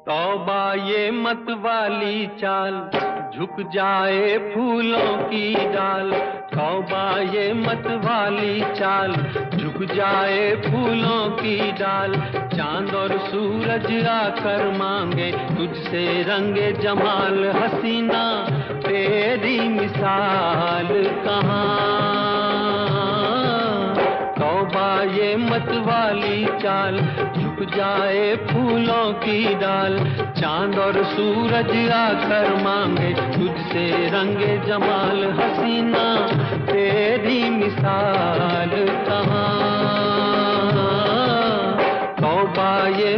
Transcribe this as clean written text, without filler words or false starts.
तौबा ये मत वाली चाल, झुक जाए फूलों की डाल। तौबा ये मत वाली चाल, झुक जाए फूलों की डाल। चांद और सूरज आकर मांगे तुझसे रंगे जमाल, हसीना तेरी मिसाल कहाँ। तौबा ये मत वाली चाल, झुक जाए फूलों की डाल। चांद और सूरज आकर मांगे तुझसे रंगे जमाल, हसीना तेरी मिसाल कहाँ। तौबा ये